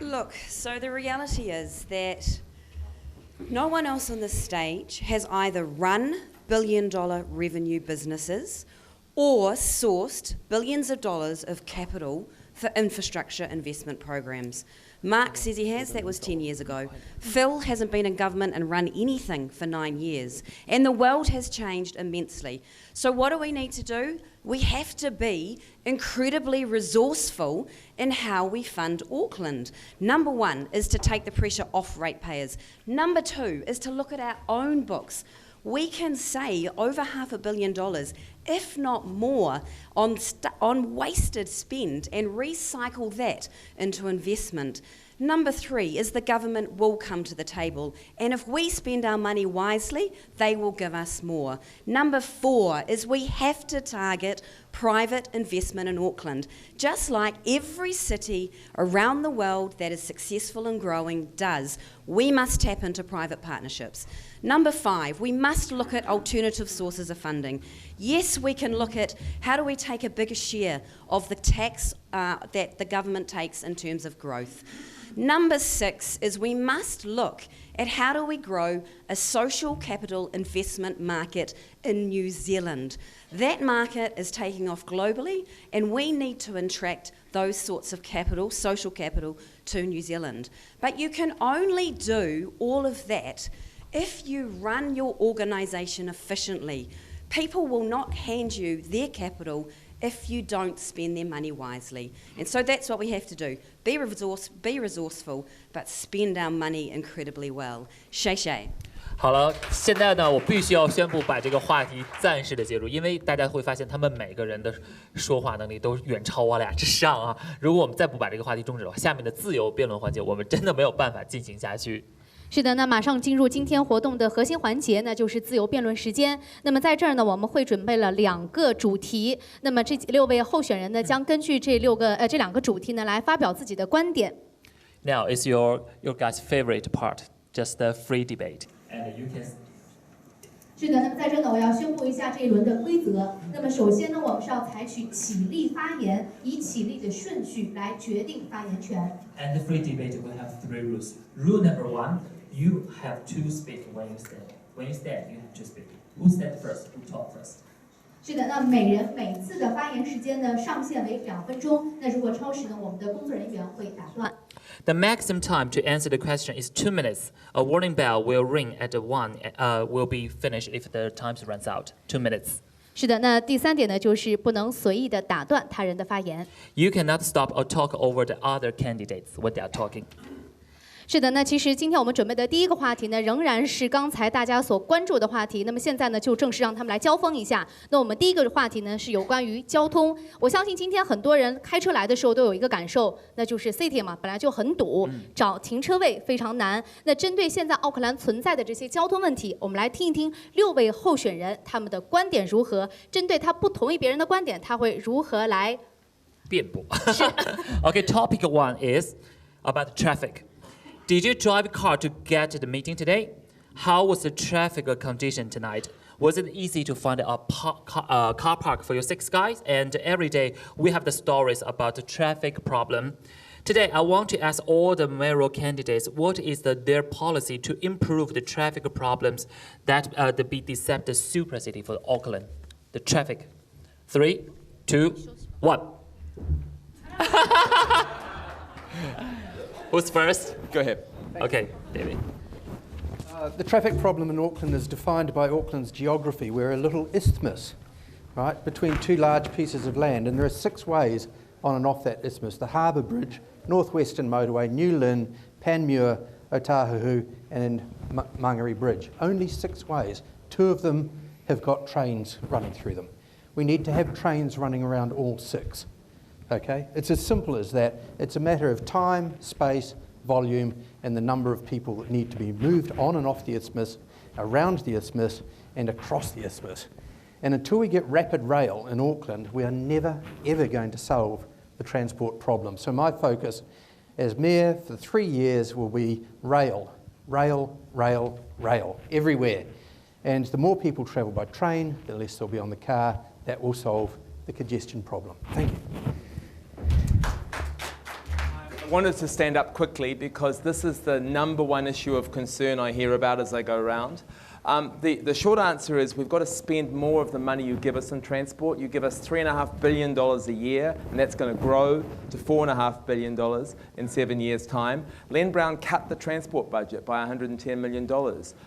Look, so the reality is that no one else on this stage has either run billion-dollar revenue businesses or sourced billions of dollars of capital for infrastructure investment programs. Mark says he has, that was 10 years ago. Phil hasn't been in government and run anything for 9 years. And the world has changed immensely. So what do we need to do? We have to be incredibly resourceful in how we fund Auckland. Number one is to take the pressure off ratepayers. Number two is to look at our own books. We can save over $500 million, if not more, on wasted spend and recycle that into investment. Number three is the government will come to the table, and if we spend our money wisely, they will give us more. Number four is we have to target private investment in Auckland, just like every city around the world that is successful and growing does. We must tap into private partnerships. Number five, we must look at alternative sources of funding. Yes, we can look at how do we take a bigger share of the tax that the government takes in terms of growth. Number six is we must look at how do we grow a social capital investment market in New Zealand. That market is taking off globally, and we need to attract those sorts of capital, social capital, to New Zealand. But you can only do all of that if you run your organisation efficiently. People will not hand you their capital if you don't spend their money wisely. And so that's what we have to do. Be resourceful, but spend our money incredibly well. Shay Shay. 好了，现在呢，我必须要宣布把这个话题暂时的结束，因为大家会发现他们每个人的说话能力都远超我俩之上啊！如果我们再不把这个话题终止的话，下面的自由辩论环节我们真的没有办法进行下去。是的，那马上进入今天活动的核心环节，那就是自由辩论时间。那么在这儿呢，我们会准备了2个主题。那么这6位候选人呢，将根据这2个主题呢，来发表自己的观点。Now is your guys' favorite part, just the free debate, and you can. 是的，那么在这呢，我要宣布一下这一轮的规则。那么首先呢，我们是要采取起立发言，以起立的顺序来决定发言权。And the free debate will have 3 rules. Rule number 1. You have to speak when you stand. When you stand, you have to speak. Who stand first? Who talk first? 是的，那每人每次的发言时间呢，上限为2分钟。那如果超时呢，我们的工作人员会打断。The maximum time to answer the question is 2 minutes. A warning bell will ring at 1. Will be finished if the time runs out. 2 minutes. 是的，那第3点呢，就是不能随意的打断他人的发言。You cannot stop or talk over the other candidates when they are talking. 是的，那其实今天我们准备的第1个话题呢，仍然是刚才大家所关注的话题。那么现在呢，就正式让他们来交锋一下。那我们第1个话题呢，是有关于交通。我相信今天很多人开车来的时候都有一个感受，那就是 City 嘛，本来就很堵，找停车位非常难。那针对现在奥克兰存在的这些交通问题，我们来听一听6位候选人他们的观点如何。针对他不同意别人的观点，他会如何来辩驳？Okay, topic 1 is about traffic. Did you drive a car to get to the meeting today? How was the traffic condition tonight? Was it easy to find a car park for your 6 guys? And every day we have the stories about the traffic problem. Today I want to ask all the mayoral candidates what is their policy to improve the traffic problems that be the super city for Auckland. The traffic. 3, 2, 1. Who's first? Go ahead. Okay, David. The traffic problem in Auckland is defined by Auckland's geography. We're a little isthmus, right, between 2 large pieces of land, and there are 6 ways on and off that isthmus. The Harbour Bridge, Northwestern Motorway, New Lynn, Panmure, Otahuhu, and Mangere Bridge. Only 6 ways. 2 of them have got trains running through them. We need to have trains running around all 6. Okay? It's as simple as that. It's a matter of time, space, volume, and the number of people that need to be moved on and off the isthmus, around the isthmus, and across the isthmus. And until we get rapid rail in Auckland, we are never, ever going to solve the transport problem. So my focus as mayor for 3 years will be rail, rail, rail, rail, everywhere. And the more people travel by train, the less they'll be on the car. That will solve the congestion problem. Thank you. wanted to stand up quickly because this is the #1 issue of concern I hear about as I go around. The short answer is we've got to spend more of the money you give us in transport. You give us $3.5 billion a year, and that's going to grow to $4.5 billion in 7 years' time. Len Brown cut the transport budget by $110 million.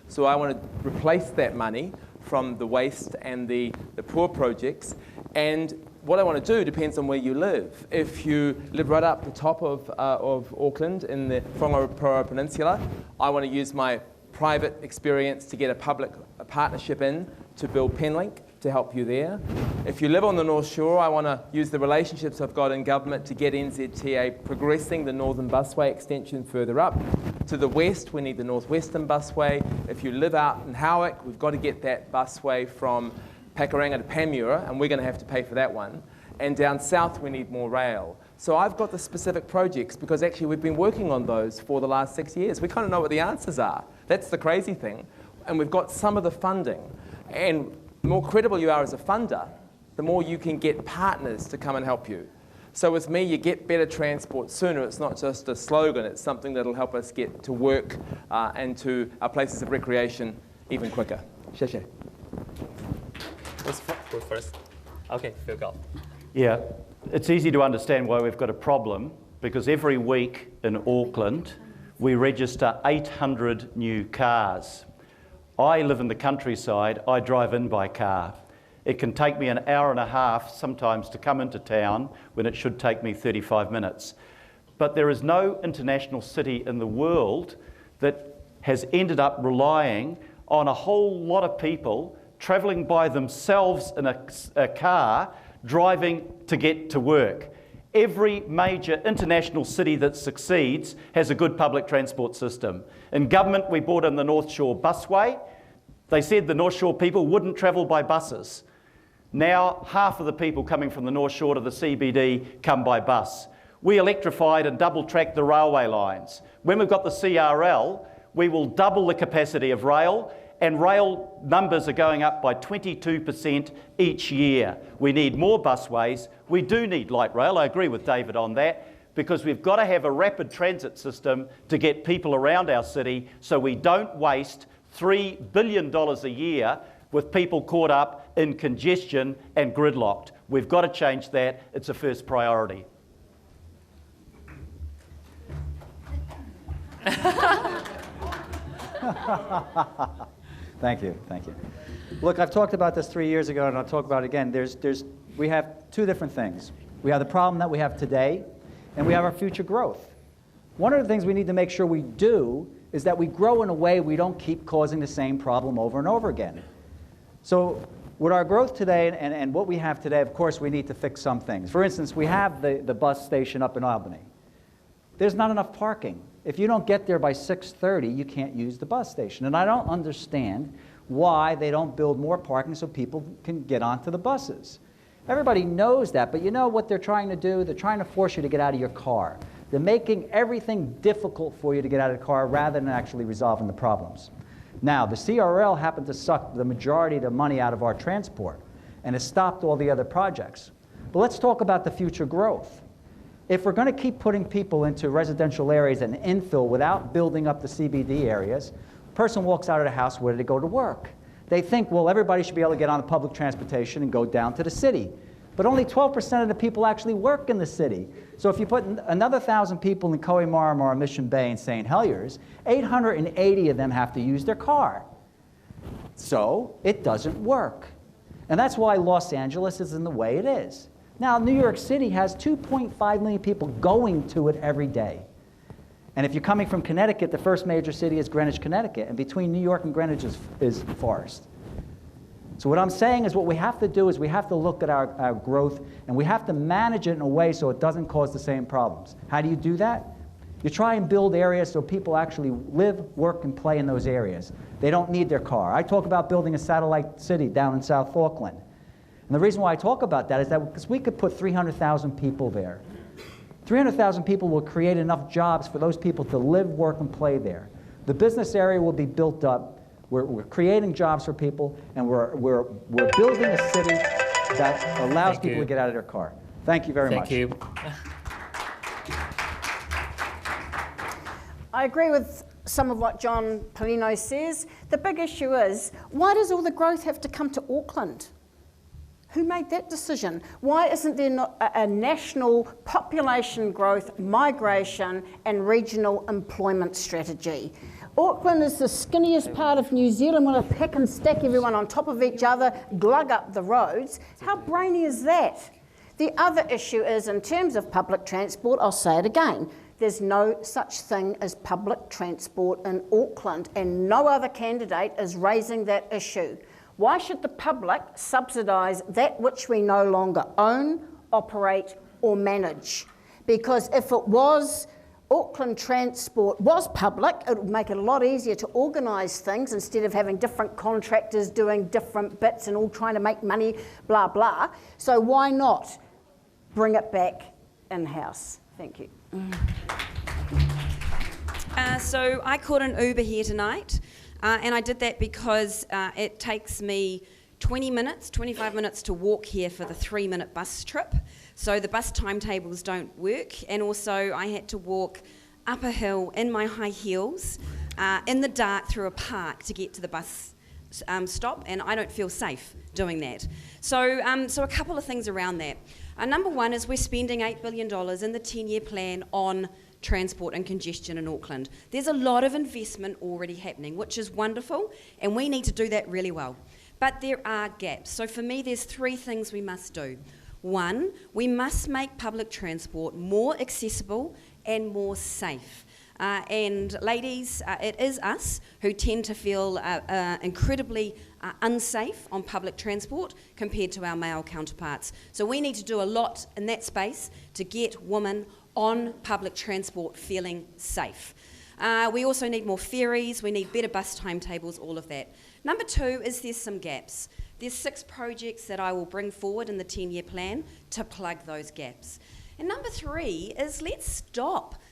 So I want to replace that money from the waste and the poor projects. And what I want to do depends on where you live. If you live right up the top of Auckland in the Whangaroa Peninsula, I want to use my private experience to get a partnership in to build Penlink to help you there. If you live on the North Shore, I want to use the relationships I've got in government to get NZTA progressing the Northern Busway extension further up. To the west, we need the Northwestern Busway. If you live out in Howick, we've got to get that busway from Pakuranga to Panmure, and we're going to have to pay for that one. And down south, we need more rail. So I've got the specific projects because actually we've been working on those for the last 6 years. We kind of know what the answers are. That's the crazy thing. And we've got some of the funding. And the more credible you are as a funder, the more you can get partners to come and help you. So with me, you get better transport sooner. It's not just a slogan. It's something that'll help us get to work and to our places of recreation even quicker. Sheshe. Who's first? Okay, Phil, go. Yeah, it's easy to understand why we've got a problem because every week in Auckland we register 800 new cars. I live in the countryside, I drive in by car. It can take me an hour and a half sometimes to come into town when it should take me 35 minutes. But there is no international city in the world that has ended up relying on a whole lot of people travelling by themselves in a car, driving to get to work. Every major international city that succeeds has a good public transport system. In government, we brought in the North Shore Busway. They said the North Shore people wouldn't travel by buses. Now, half of the people coming from the North Shore to the CBD come by bus. We electrified and double-tracked the railway lines. When we've got the CRL, we will double the capacity of rail, and rail numbers are going up by 22% each year. We need more busways. We do need light rail. I agree with David on that, because we've got to have a rapid transit system to get people around our city so we don't waste $3 billion a year with people caught up in congestion and gridlocked. We've got to change that. It's a first priority. Thank you, thank you. Look, I've talked about this 3 years ago, and I'll talk about it again. We have two different things. We have the problem that we have today, and we have our future growth. One of the things we need to make sure we do is that we grow in a way we don't keep causing the same problem over and over again. So with our growth today and what we have today, of course, we need to fix some things. For instance, we have the bus station up in Albany. There's not enough parking. If you don't get there by 6:30, you can't use the bus station. And I don't understand why they don't build more parking so people can get onto the buses. Everybody knows that, but you know what they're trying to do? They're trying to force you to get out of your car. They're making everything difficult for you to get out of the car rather than actually resolving the problems. Now, the CRL happened to suck the majority of the money out of our transport, and it stopped all the other projects. But let's talk about the future growth. If we're going to keep putting people into residential areas and infill without building up the CBD areas, a person walks out of the house, where do they go to work? They think, well, everybody should be able to get on the public transportation and go down to the city. But only 12% of the people actually work in the city. So if you put another 1,000 people in Kohimarama or Mission Bay and St. Heliers, 880 of them have to use their car. So it doesn't work. And that's why Los Angeles is in the way it is. Now, New York City has 2.5 million people going to it every day. And if you're coming from Connecticut, the first major city is Greenwich, Connecticut. And between New York and Greenwich is Forest. So what I'm saying is what we have to do is we have to look at our growth, and we have to manage it in a way so it doesn't cause the same problems. How do you do that? You try and build areas so people actually live, work, and play in those areas. They don't need their car. I talk about building a satellite city down in South Auckland. And the reason why I talk about that is that because we could put 300,000 people there. 300,000 people will create enough jobs for those people to live, work, and play there. The business area will be built up. We're creating jobs for people, and we're building a city that allows people to get out of their car. Thank you very much. Thank you. I agree with some of what John Polino says. The big issue is, why does all the growth have to come to Auckland? Who made that decision? Why isn't there not a national population growth, migration and regional employment strategy? Auckland is the skinniest part of New Zealand. Want to pack and stack everyone on top of each other, glug up the roads. How brainy is that? The other issue is, in terms of public transport, I'll say it again, there's no such thing as public transport in Auckland, and no other candidate is raising that issue. Why should the public subsidise that which we no longer own, operate or manage? Because if it was Auckland transport was public, it would make it a lot easier to organise things instead of having different contractors doing different bits and all trying to make money, blah, blah. So why not bring it back in-house? Thank you. So I caught an Uber here tonight, and I did that because it takes me 20 minutes, 25 minutes to walk here for the 3-minute bus trip. So the bus timetables don't work, and also I had to walk up a hill in my high heels in the dark through a park to get to the bus stop, and I don't feel safe doing that. So a couple of things around that. Number one is we're spending $8 billion in the 10-year plan on transport and congestion in Auckland. There's a lot of investment already happening, which is wonderful, and we need to do that really well. But there are gaps. So for me, there's 3 things we must do. One, we must make public transport more accessible and more safe. And ladies, it is us who tend to feel incredibly unsafe on public transport compared to our male counterparts. So we need to do a lot in that space to get women on public transport feeling safe. We also need more ferries, we need better bus timetables, all of that. Number 2 is there's some gaps. There's 6 projects that I will bring forward in the 10-year plan to plug those gaps. And number 3 is let's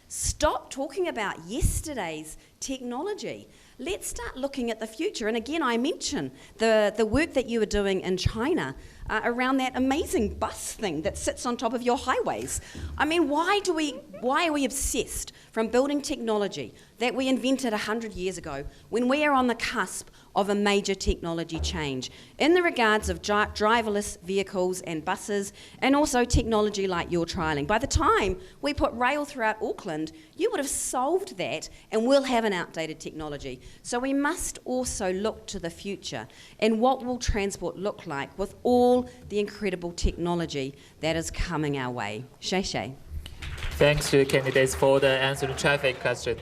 stop talking about yesterday's technology. Let's start looking at the future. And again, I mention the work that you are doing in China around that amazing bus thing that sits on top of your highways. I mean, why are we obsessed from building technology that we invented 100 years ago when we are on the cusp of a major technology change in the regards of driverless vehicles and buses, and also technology like you're trialling? By the time we put rail throughout Auckland, you would have solved that and we'll have an outdated technology. So we must also look to the future and what will transport look like with all the incredible technology that is coming our way. Shay Shay. Thanks to the candidates for the answer to traffic question.